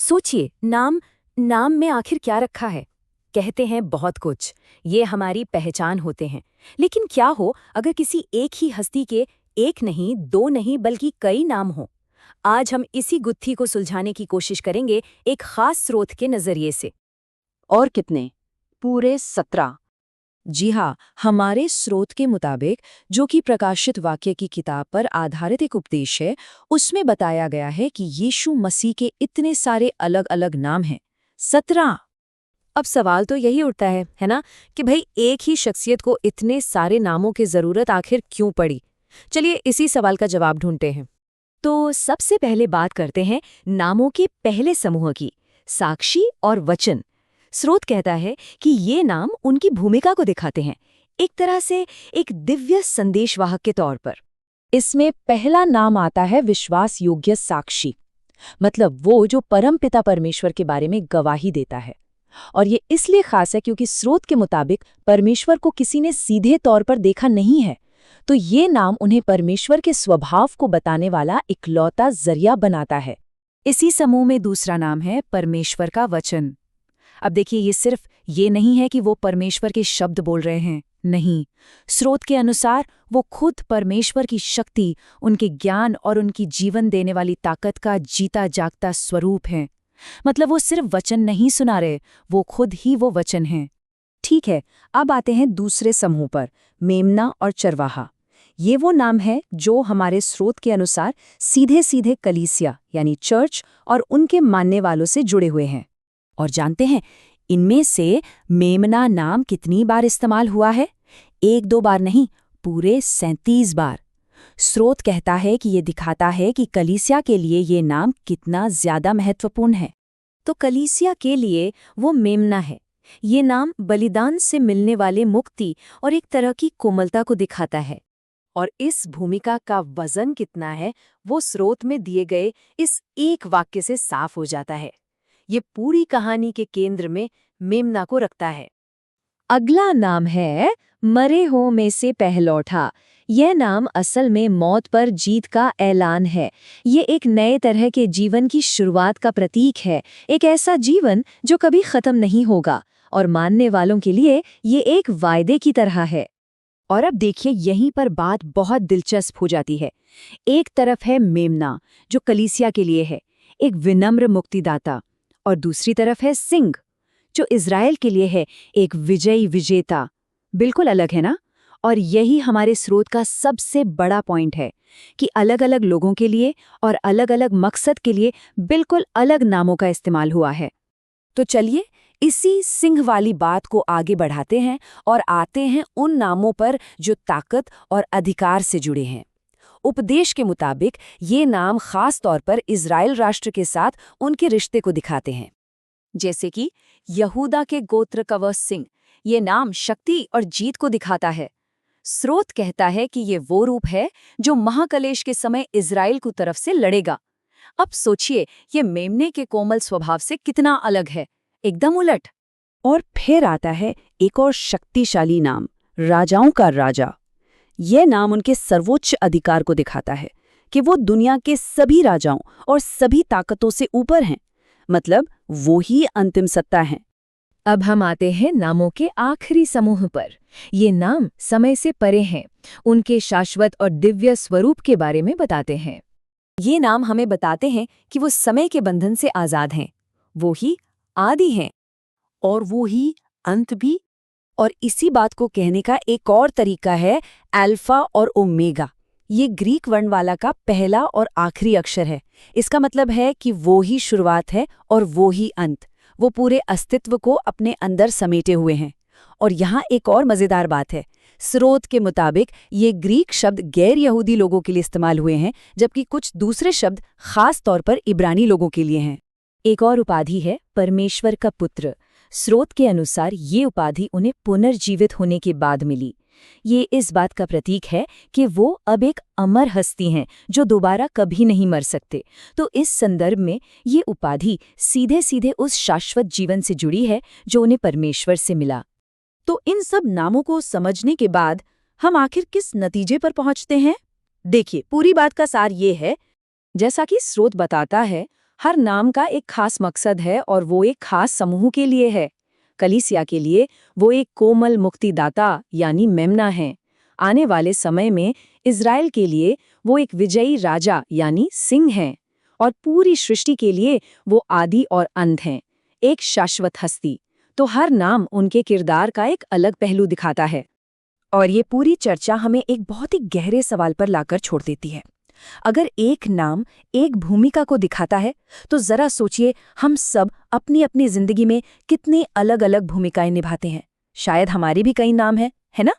सोचिए, नाम नाम में आखिर क्या रखा है। कहते हैं बहुत कुछ, ये हमारी पहचान होते हैं। लेकिन क्या हो अगर किसी एक ही हस्ती के एक नहीं, दो नहीं, बल्कि कई नाम हो। आज हम इसी गुत्थी को सुलझाने की कोशिश करेंगे एक खास स्रोत के नजरिए से। और कितने? पूरे 17। जी हाँ, हमारे स्रोत के मुताबिक, जो कि प्रकाशित वाक्य की किताब पर आधारित एक उपदेश है, उसमें बताया गया है कि यीशु मसीह के इतने सारे अलग अलग नाम हैं। 17। अब सवाल तो यही उठता है ना, कि भाई एक ही शख्सियत को इतने सारे नामों की जरूरत आखिर क्यों पड़ी। चलिए इसी सवाल का जवाब ढूंढते हैं। तो सबसे पहले बात करते हैं नामों के पहले समूह की, साक्षी और वचन। स्रोत कहता है कि ये नाम उनकी भूमिका को दिखाते हैं, एक तरह से एक दिव्य संदेशवाहक के तौर पर। इसमें पहला नाम आता है विश्वास योग्य साक्षी, मतलब वो जो परमपिता परमेश्वर के बारे में गवाही देता है। और ये इसलिए खास है क्योंकि स्रोत के मुताबिक परमेश्वर को किसी ने सीधे तौर पर देखा नहीं है, तो ये नाम उन्हें परमेश्वर के स्वभाव को बताने वाला इकलौता जरिया बनाता है। इसी समूह में दूसरा नाम है परमेश्वर का वचन। अब देखिए, ये सिर्फ ये नहीं है कि वो परमेश्वर के शब्द बोल रहे हैं, नहीं। स्रोत के अनुसार वो खुद परमेश्वर की शक्ति, उनके ज्ञान और उनकी जीवन देने वाली ताकत का जीता जागता स्वरूप है। मतलब वो सिर्फ वचन नहीं सुना रहे, वो खुद ही वो वचन हैं। ठीक है, अब आते हैं दूसरे समूह पर, मेमना और चरवाहा। ये वो नाम है जो हमारे स्रोत के अनुसार सीधे सीधे कलीसिया यानी चर्च और उनके मानने वालों से जुड़े हुए हैं। और जानते हैं इनमें से मेमना नाम कितनी बार इस्तेमाल हुआ है? एक दो बार नहीं, पूरे 37 बार। स्रोत कहता है कि ये दिखाता है कि कलीसिया के लिए ये नाम कितना ज्यादा महत्वपूर्ण है। तो कलीसिया के लिए वो मेमना है। ये नाम बलिदान से मिलने वाले मुक्ति और एक तरह की कोमलता को दिखाता है। और इस भूमिका का वजन कितना है, वो स्रोत में दिए गए इस एक वाक्य से साफ हो जाता है। ये पूरी कहानी के केंद्र में मेमना को रखता है। अगला नाम है मरे हो में से पहलौठा। यह नाम असल में मौत पर जीत का ऐलान है। ये एक नए तरह के जीवन की शुरुआत का प्रतीक है, एक ऐसा जीवन जो कभी खत्म नहीं होगा, और मानने वालों के लिए ये एक वायदे की तरह है। और अब देखिए, यहीं पर बात बहुत दिलचस्प हो जाती है। एक तरफ है मेमना जो कलीसिया के लिए है, एक विनम्र मुक्तिदाता, और दूसरी तरफ है सिंह जो इज़राइल के लिए है, एक विजयी विजेता। बिल्कुल अलग है ना? और यही हमारे स्रोत का सबसे बड़ा पॉइंट है कि अलग अलग लोगों के लिए और अलग अलग मकसद के लिए बिल्कुल अलग नामों का इस्तेमाल हुआ है। तो चलिए इसी सिंह वाली बात को आगे बढ़ाते हैं और आते हैं उन नामों पर जो ताकत और अधिकार से जुड़े हैं। उपदेश के मुताबिक ये नाम खास तौर पर इज़राइल राष्ट्र के साथ उनके रिश्ते को दिखाते हैं। जैसे कि यहूदा के गोत्र का वह सिंह, ये नाम शक्ति और जीत को दिखाता है। स्रोत कहता है कि ये वो रूप है जो महाकलेश के समय इज़राइल की तरफ से लड़ेगा। अब सोचिए, ये मेमने के कोमल स्वभाव से कितना अलग है, एकदम उलट। और फिर आता है एक और शक्तिशाली नाम, राजाओं का राजा। यह नाम उनके सर्वोच्च अधिकार को दिखाता है कि वो दुनिया के सभी राजाओं और सभी ताकतों से ऊपर हैं, मतलब वो ही अंतिम सत्ता है। अब हम आते हैं नामों के आखिरी समूह पर। ये नाम समय से परे हैं, उनके शाश्वत और दिव्य स्वरूप के बारे में बताते हैं। ये नाम हमें बताते हैं कि वो समय के बंधन से आज़ाद हैं, वो ही आदि हैं और वो ही अंत भी। और इसी बात को कहने का एक और तरीका है अल्फा और ओमेगा। ये ग्रीक वर्ण वाला का पहला और आखिरी अक्षर है। इसका मतलब है कि वो ही शुरुआत है और वो ही अंत। वो पूरे अस्तित्व को अपने अंदर समेटे हुए हैं। और यहाँ एक और मज़ेदार बात है। स्रोत के मुताबिक ये ग्रीक शब्द गैर यहूदी लोगों के लिए इस्तेमाल हुए हैं, जबकि कुछ दूसरे शब्द खास तौर पर इब्रानी लोगों के लिए हैं। एक और उपाधि है परमेश्वर का पुत्र। स्रोत के अनुसार ये उपाधि उन्हें पुनर्जीवित होने के बाद मिली। ये इस बात का प्रतीक है कि वो अब एक अमर हस्ती हैं जो दोबारा कभी नहीं मर सकते। तो इस संदर्भ में ये उपाधि सीधे सीधे उस शाश्वत जीवन से जुड़ी है जो उन्हें परमेश्वर से मिला। तो इन सब नामों को समझने के बाद हम आखिर किस नतीजे पर पहुंचते हैं? देखिए, पूरी बात का सार ये है, जैसा कि स्रोत बताता है, हर नाम का एक खास मकसद है और वो एक खास समूह के लिए है। कलीसिया के लिए वो एक कोमल मुक्तिदाता यानी मेमना है। आने वाले समय में इज़राइल के लिए वो एक विजयी राजा यानी सिंह हैं। और पूरी सृष्टि के लिए वो आदि और अंत हैं, एक शाश्वत हस्ती। तो हर नाम उनके किरदार का एक अलग पहलू दिखाता है। और ये पूरी चर्चा हमें एक बहुत ही गहरे सवाल पर लाकर छोड़ देती है। अगर एक नाम एक भूमिका को दिखाता है, तो जरा सोचिए हम सब अपनी अपनी जिंदगी में कितनी अलग अलग भूमिकाएं निभाते हैं। शायद हमारी भी कई नाम है ना?